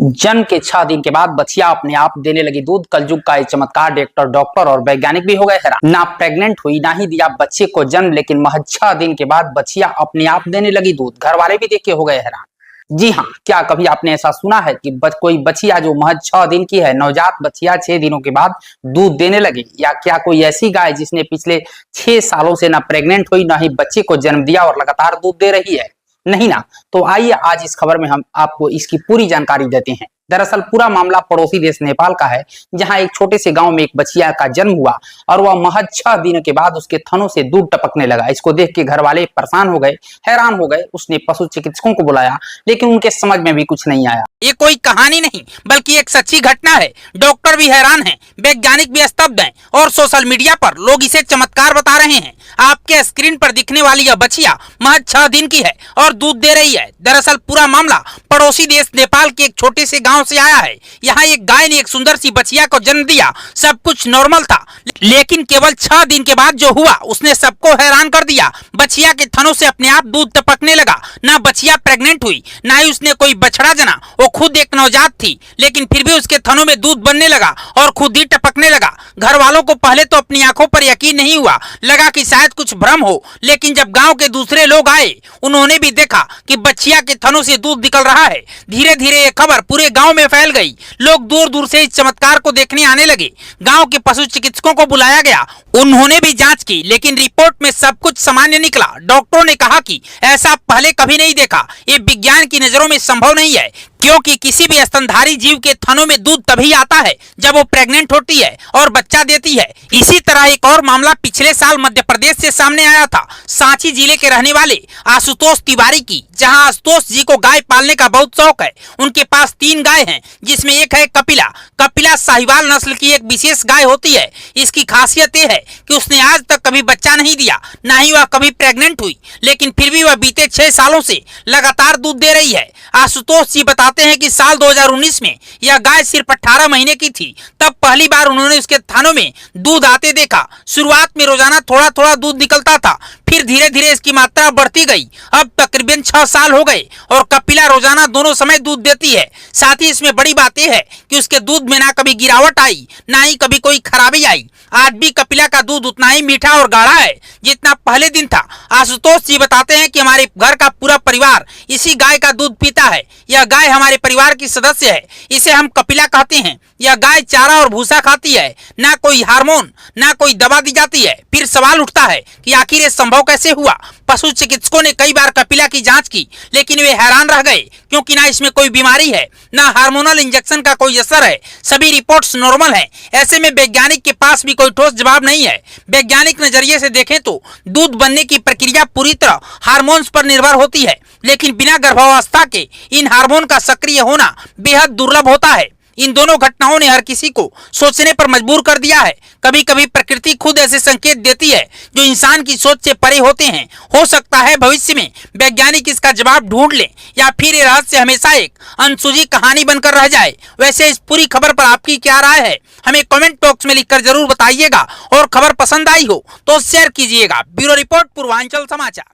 जन्म के 6 दिन के बाद बच्चियां अपने आप देने लगी दूध। कलयुग का ये चमत्कार देखकर डॉक्टर और वैज्ञानिक भी हो गए हैरान। ना प्रेग्नेंट हुई ना ही दिया बच्चे को जन्म, लेकिन महज 6 दिन के बाद बच्चियां अपने आप देने लगी दूध। घर वाले भी देख के हो गए हैरान। जी हाँ, क्या कभी आपने ऐसा सुना है कि कोई बच्चिया जो महज 6 दिन की है, नवजात बच्चिया 6 दिनों के बाद दूध देने लगे? या क्या कोई ऐसी गाय जिसने पिछले 6 सालों से ना प्रेग्नेंट हुई ना ही बच्चे को जन्म दिया और लगातार दूध दे रही है? नहीं ना। तो आइए आज इस खबर में हम आपको इसकी पूरी जानकारी देते हैं। दरअसल पूरा मामला पड़ोसी देश नेपाल का है, जहां एक छोटे से गांव में एक बच्चिया का जन्म हुआ और वह महज 6 दिन के बाद उसके थनों से दूध टपकने लगा। इसको देख के घर वाले परेशान हो गए, हैरान हो गए। उसने पशु चिकित्सकों को बुलाया, लेकिन उनके समझ में भी कुछ नहीं आया। ये कोई कहानी नहीं बल्कि एक सच्ची घटना है। डॉक्टर भी हैरान हैं, वैज्ञानिक भी स्तब्ध हैं और सोशल मीडिया पर लोग इसे चमत्कार बता रहे हैं। आपके स्क्रीन पर दिखने वाली यह बच्चिया महज 6 दिन की है और दूध दे रही है। दरअसल पूरा मामला पड़ोसी देश नेपाल के एक छोटे से गांव से आया है। यहाँ एक गाय ने एक सुंदर सी बच्चिया को जन्म दिया। सब कुछ नॉर्मल था, लेकिन केवल 6 दिन के बाद जो हुआ उसने सबको हैरान कर दिया। बच्चिया के थनों से अपने आप दूध टपकने लगा। ना बच्चिया प्रेग्नेंट हुई, ना ही उसने कोई बछड़ा जना। वो खुद एक नवजात थी, लेकिन फिर भी उसके थनों में दूध बनने लगा और खुद ही टपकने लगा। घर वालों को पहले तो अपनी आंखों पर यकीन नहीं हुआ, लगा कि शायद कुछ भ्रम हो। लेकिन जब गांव के दूसरे लोग आए, उन्होंने भी देखा कि बच्चिया के थनों से दूध निकल रहा है। धीरे धीरे ये खबर पूरे गांव में फैल गई। लोग दूर दूर से इस चमत्कार को देखने आने लगे। गांव के पशु चिकित्सकों को बुलाया गया, उन्होंने भी जांच की, लेकिन रिपोर्ट में सब कुछ सामान्य निकला। डॉक्टरों ने कहा कि ऐसा पहले कभी नहीं देखा। ये विज्ञान की नजरों में संभव नहीं है, क्योंकि किसी भी स्तनधारी जीव के थनों में दूध तभी आता है जब वो प्रेग्नेंट होती है और बच्चा देती है। इसी तरह एक और मामला पिछले साल मध्य प्रदेश से सामने आया था, सांची जिले के रहने वाले आशुतोष तिवारी की, जहां आशुतोष जी को गाय पालने का बहुत शौक है। उनके पास 3 गाय हैं, जिसमें एक है कपिला। कपिला साहिवाल नस्ल की एक विशेष गाय होती है। इसकी खासियत यह है कि उसने आज तक कभी बच्चा नहीं दिया, ना ही वह कभी प्रेग्नेंट हुई, लेकिन फिर भी वह बीते 6 सालों से लगातार दूध दे रही है। आशुतोष जी बताते हैं कि साल 2019 में यह गाय सिर्फ 18 महीने की थी। तब पहली बार उन्होंने उसके थानों में दूध आते देखा। शुरुआत में रोजाना थोड़ा थोड़ा दूध निकलता था, फिर धीरे धीरे इसकी मात्रा बढ़ती गई। अब तकरीबन 6 साल हो गए और कपिला रोजाना दोनों समय दूध देती है। साथ ही इसमें बड़ी बात यह है कि उसके दूध में ना कभी गिरावट आई, ना ही कभी कोई खराबी आई। आज भी कपिला का दूध उतना ही मीठा और गाढ़ा है जितना पहले दिन था। आशुतोष जी बताते हैं कि हमारे घर का पूरा परिवार इसी गाय का दूध पीता है। यह गाय हमारे परिवार की सदस्य है, इसे हम कपिला कहते हैं। यह गाय चारा और भूसा खाती है, ना कोई हार्मोन ना कोई दवा दी जाती है। फिर सवाल उठता है कि आखिर ये संभव कैसे हुआ। पशु चिकित्सकों ने कई बार कपिला की जांच की, लेकिन वे हैरान रह गए, क्योंकि ना इसमें कोई बीमारी है, ना हार्मोनल इंजेक्शन का कोई असर है। सभी रिपोर्ट्स नॉर्मल हैं। ऐसे में वैज्ञानिक के पास भी कोई ठोस जवाब नहीं है। वैज्ञानिक नजरिए से देखें तो दूध बनने की प्रक्रिया पूरी तरह हार्मोन्स पर निर्भर होती है, लेकिन बिना गर्भावस्था के इन हार्मोन का सक्रिय होना बेहद दुर्लभ होता है। इन दोनों घटनाओं ने हर किसी को सोचने पर मजबूर कर दिया है। कभी कभी प्रकृति खुद ऐसे संकेत देती है जो इंसान की सोच से परे होते हैं। हो सकता है भविष्य में वैज्ञानिक इसका जवाब ढूंढ लें, या फिर ये रहस्य हमेशा एक अनसुलझी कहानी बनकर रह जाए। वैसे इस पूरी खबर पर आपकी क्या राय है, हमें कमेंट बॉक्स में लिखकर जरूर बताइएगा। और खबर पसंद आई हो तो शेयर कीजिएगा। ब्यूरो रिपोर्ट, पूर्वांचल समाचार।